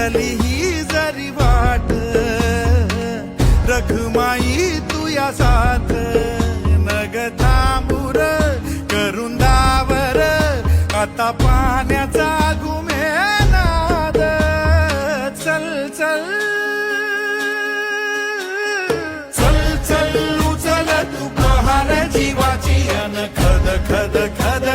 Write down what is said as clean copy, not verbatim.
Oddly ही जरी वाट, रखमाई तू या साथ नग थांबूर करून दावर, आता पाण्याचा घुमेनाद. चल चल चल चल उचल तू पहार जीवाची, अन खद खद खद